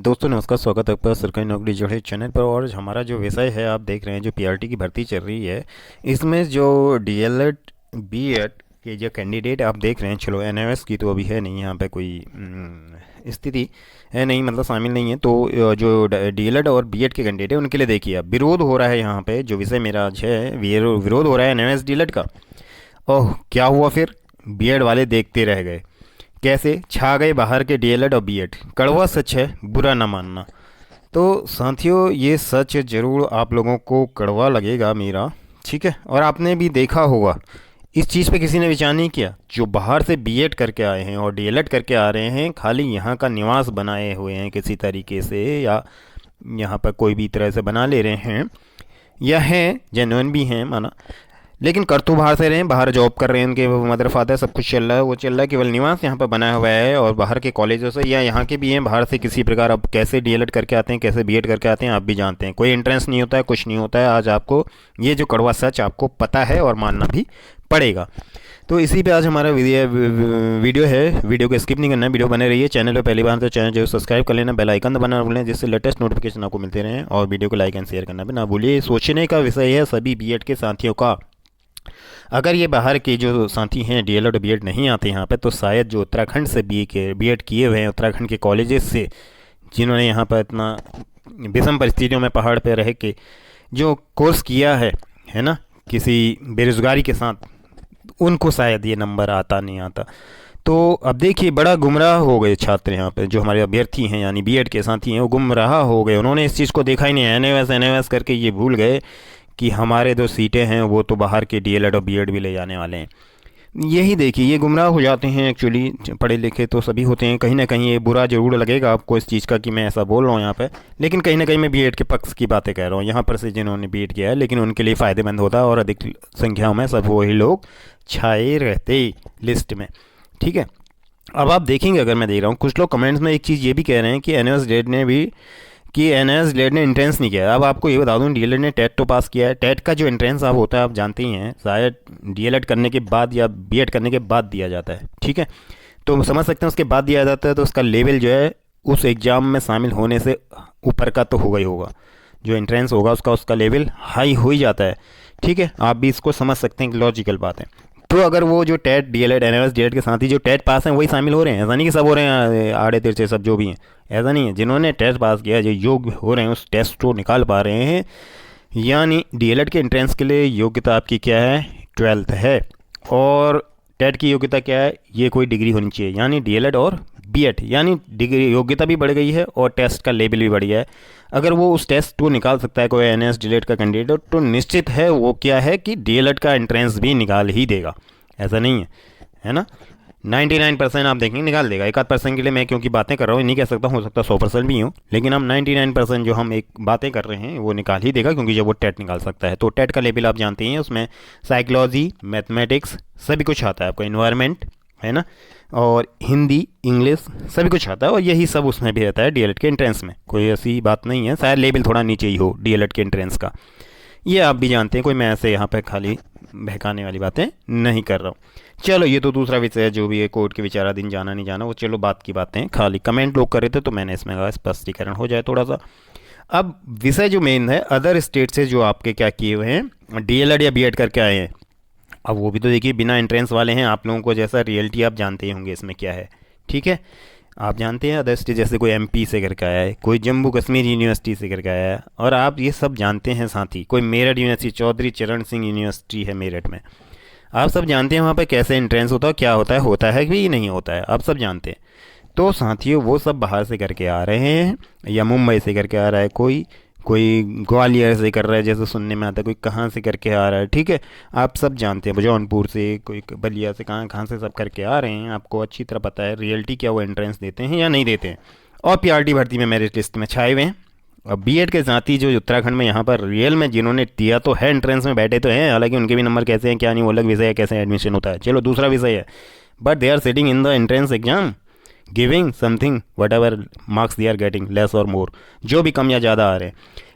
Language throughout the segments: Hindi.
दोस्तों नमस्कार, स्वागत है आपका सरकारी नौकरी जोड़े चैनल पर। और हमारा जो विषय है आप देख रहे हैं, जो पीआरटी की भर्ती चल रही है, इसमें जो डीएलएड बीएड के जो कैंडिडेट आप देख रहे हैं, चलो एनएमएस की तो अभी है नहीं यहाँ पे कोई स्थिति है नहीं, मतलब शामिल नहीं है। तो जो डीएलएड और बीएड के कैंडिडेट है उनके लिए देखिए, अब विरोध हो रहा है यहाँ पे। जो विषय मेरा आज है, विरोध हो रहा है एनएमएस डीएलएड का। ओह क्या हुआ फिर, बीएड वाले देखते रह गए, कैसे छा गए बाहर के डीएलएड और बीएड। कड़वा सच है, बुरा ना मानना। तो साथियों, ये सच ज़रूर आप लोगों को कड़वा लगेगा मेरा, ठीक है। और आपने भी देखा होगा, इस चीज़ पे किसी ने विचार नहीं किया। जो बाहर से बीएड करके आए हैं और डीएलएड करके आ रहे हैं, खाली यहाँ का निवास बनाए हुए हैं किसी तरीके से, या यहाँ पर कोई भी तरह से बना ले रहे हैं, या हैं जेन्युइन भी हैं माना, लेकिन कर तो बाहर से रहे हैं, बाहर जॉब कर रहे हैं, उनके मदर फादर सब कुछ चल रहा है, वो चल रहा है, केवल निवास यहाँ पर बनाया हुआ है। और बाहर के कॉलेजों से या यहाँ के भी हैं बाहर से किसी प्रकार। अब कैसे डीएलएड करके आते हैं, कैसे बीएड करके आते हैं, आप भी जानते हैं। कोई एंट्रेंस नहीं होता है, कुछ नहीं होता है। आज आपको ये जो कड़वा सच आपको पता है और मानना भी पड़ेगा। तो इसी पे आज हमारा वीडियो है। वीडियो को स्किप नहीं करना है, वीडियो बने रहिए। चैनल पे पहली बार तो चैनल जो सब्सक्राइब कर लेना, बेल आइकन दबाना ना भूलें, जिससे लेटेस्ट नोटिफिकेशन आपको मिलते रहें। और वीडियो को लाइक एंड शेयर करना भी ना भूलिए। सोचने का विषय है सभी बीएड के साथियों का। अगर ये बाहर के जो साथी हैं डीएलएड और बीएड नहीं आते यहाँ पे, तो शायद जो उत्तराखंड से बीएड किए हुए हैं, उत्तराखंड के कॉलेजेस से, जिन्होंने यहाँ पर इतना विषम परिस्थितियों में पहाड़ पे रह के जो कोर्स किया है ना, किसी बेरोज़गारी के साथ, उनको शायद ये नंबर आता नहीं आता। तो अब देखिए, बड़ा गुमराह हो गए छात्र यहाँ पे। जो हमारे अभ्यर्थी हैं यानी बीएड के साथी हैं, वो गुमराह हो गए। उन्होंने इस चीज़ को देखा ही नहीं, एनएमएस करके ये भूल गए कि हमारे जो सीटें हैं वो तो बाहर के डीएलएड और बीएड भी ले जाने वाले हैं। यही देखिए, ये गुमराह हो जाते हैं। एक्चुअली पढ़े लिखे तो सभी होते हैं, कहीं ना कहीं ये बुरा जरूर लगेगा आपको इस चीज़ का कि मैं ऐसा बोल रहा हूँ यहाँ पे, लेकिन कहीं ना कहीं मैं बीएड के पक्ष की बातें कह रहा हूँ यहाँ पर से, जिन्होंने बीएड किया है, लेकिन उनके लिए फ़ायदेमंद होता है। और अधिक संख्याओं में सब वही लोग छाए रहते लिस्ट में, ठीक है। अब आप देखेंगे, अगर मैं देख रहा हूँ कुछ लोग कमेंट्स में एक चीज़ ये भी कह रहे हैं कि एनएस डेड ने एंट्रेंस नहीं किया। अब आपको ये बता दूं, डीएलएड ने टेट तो पास किया है। टेट का जो एंट्रेंस आप होता है आप जानते ही हैं, शायद डीएलएड करने के बाद या बीएड करने के बाद दिया जाता है, ठीक है। तो समझ सकते हैं उसके बाद दिया जाता है, तो उसका लेवल जो है उस एग्ज़ाम में शामिल होने से ऊपर का तो होगा ही होगा। जो एंट्रेंस होगा उसका लेवल हाई हो ही जाता है, ठीक है। आप भी इसको समझ सकते हैं कि लॉजिकल बात है। तो अगर वो जो टेट डीएलएड एनएस डीएलएड के साथ ही जो टेट पास हैं वही शामिल हो रहे हैं, ऐसा नहीं कि सब हो रहे हैं आड़े तिरछे सब जो भी हैं, ऐसा नहीं है। जिन्होंने टेस्ट पास किया, जो योग्य हो रहे हैं उस टेस्ट को निकाल पा रहे हैं, यानी डीएलएड के एंट्रेंस के लिए योग्यता आपकी क्या है, 12th है। और टेट की योग्यता क्या है, ये कोई डिग्री होनी चाहिए, यानी डीएलएड और बीएड, यानी डिग्री योग्यता भी बढ़ गई है और टेस्ट का लेवल भी बढ़ गया है। अगर वो उस टेस्ट को निकाल सकता है कोई एनएस डीएलएड का कैंडिडेट, तो निश्चित है वो क्या है कि डीएलएड का एंट्रेंस भी निकाल ही देगा, ऐसा नहीं है ना। 99% आप देखेंगे निकाल देगा। 1% के लिए मैं क्योंकि बातें कर रहा हूँ, नहीं कह सकता, हो सकता 100% भी हूँ, लेकिन हम 99% जो हम एक बातें कर रहे हैं वो निकाल ही देगा, क्योंकि जब वो टेट निकाल सकता है। तो टेट का लेवल आप जानते हैं, उसमें साइकोलॉजी, मैथमेटिक्स सभी कुछ आता है आपको, इन्वायरमेंट है ना, और हिंदी, इंग्लिश सभी कुछ आता है। और यही सब उसमें भी रहता है डीएलएड के एंट्रेंस में, कोई ऐसी बात नहीं है। शायद लेवल थोड़ा नीचे ही हो डीएलएड के एंट्रेंस का, ये आप भी जानते हैं। कोई मैं ऐसे यहाँ पे खाली बहकाने वाली बातें नहीं कर रहा हूँ। चलो ये तो दूसरा विषय है, जो भी है कोर्ट के विचाराधीन जाना नहीं जाना, वो चलो बात की बातें। खाली कमेंट लोग कर रहे थे तो मैंने इसमें कहा स्पष्टीकरण हो जाए थोड़ा सा। अब विषय जो मेन है, अदर स्टेट से जो आपके क्या किए हुए हैं, डीएलएड या बीएड करके आए हैं, अब वो भी तो देखिए बिना एंट्रेंस वाले हैं। आप लोगों को जैसा रियलिटी आप जानते ही होंगे इसमें क्या है, ठीक है। आप जानते हैं अदर स्टेट, जैसे कोई एमपी से करके आया है, कोई जम्मू कश्मीर यूनिवर्सिटी से करके आया है, और आप ये सब जानते हैं साथ ही, कोई मेरठ यूनिवर्सिटी, चौधरी चरण सिंह यूनिवर्सिटी है मेरठ में, आप सब जानते हैं वहाँ पे कैसे एंट्रेंस होता है, क्या होता है कि नहीं होता है, आप सब जानते हैं। तो साथियों, वो सब बाहर से करके आ रहे हैं, या मुंबई से करके आ रहा है, कोई ग्वालियर से कर रहा है, जैसे सुनने में आता है, कोई कहाँ से करके आ रहा है, ठीक है। आप सब जानते हैं, जौनपुर से, कोई बलिया से, कहाँ कहाँ से सब करके आ रहे हैं। आपको अच्छी तरह पता है रियलिटी क्या, वो एंट्रेंस देते हैं या नहीं देते हैं, और पीआरटी भर्ती में मेरिट लिस्ट में छाए हुए हैं। और बीएड के साथ ही जो उत्तराखंड में यहाँ पर रियल में जिन्होंने दिया तो है, एंट्रेंस में बैठे तो हैं, हालांकि उनके भी नंबर कैसे हैं क्या नहीं वो अलग विषय है, कैसे एडमिशन होता है, चलो दूसरा विषय है। But they are sitting in the entrance exam, giving something whatever marks they are getting, less और मोर, जो भी कम या ज़्यादा आ रहे हैं।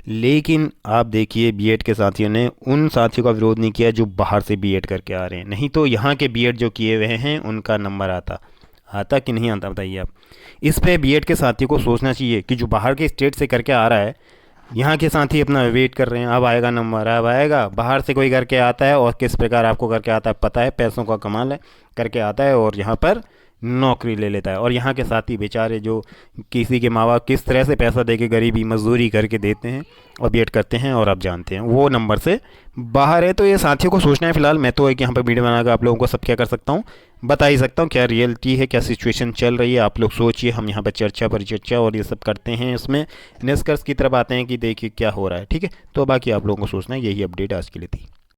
लेकिन आप देखिए, बीएड के साथियों ने उन साथियों का विरोध नहीं किया जो बाहर से बीएड करके आ रहे हैं, नहीं तो यहाँ के बीएड जो किए हुए हैं उनका नंबर आता। आता कि नहीं आता बताइए आप। इस पे बीएड के साथियों को सोचना चाहिए कि जो बाहर के स्टेट से करके आ रहा है, यहाँ के साथी अपना वेट कर रहे हैं, अब आएगा नंबर, अब आएगा। बाहर से कोई करके आता है और किस प्रकार आपको करके आता है पता है, पैसों का कमाल है, करके आता है और यहाँ पर नौकरी ले लेता है। और यहाँ के साथी बेचारे जो किसी के माँ बाप किस तरह से पैसा दे के गरीबी मजदूरी करके देते हैं और बीएड करते हैं, और आप जानते हैं वो नंबर से बाहर है। तो ये साथियों को सोचना है। फिलहाल मैं तो एक यहाँ पर वीडियो बनाकर आप लोगों को सब क्या कर सकता हूँ, बता ही सकता हूँ क्या रियलिटी है, क्या सिचुएशन चल रही है। आप लोग सोचिए, हम यहाँ पर चर्चा परिचर्चा और ये सब करते हैं, इसमें निष्कर्ष की तरफ आते हैं कि देखिए क्या हो रहा है। ठीक है, तो बाकी आप लोगों को सोचना है। यही अपडेट आज के लिए थी।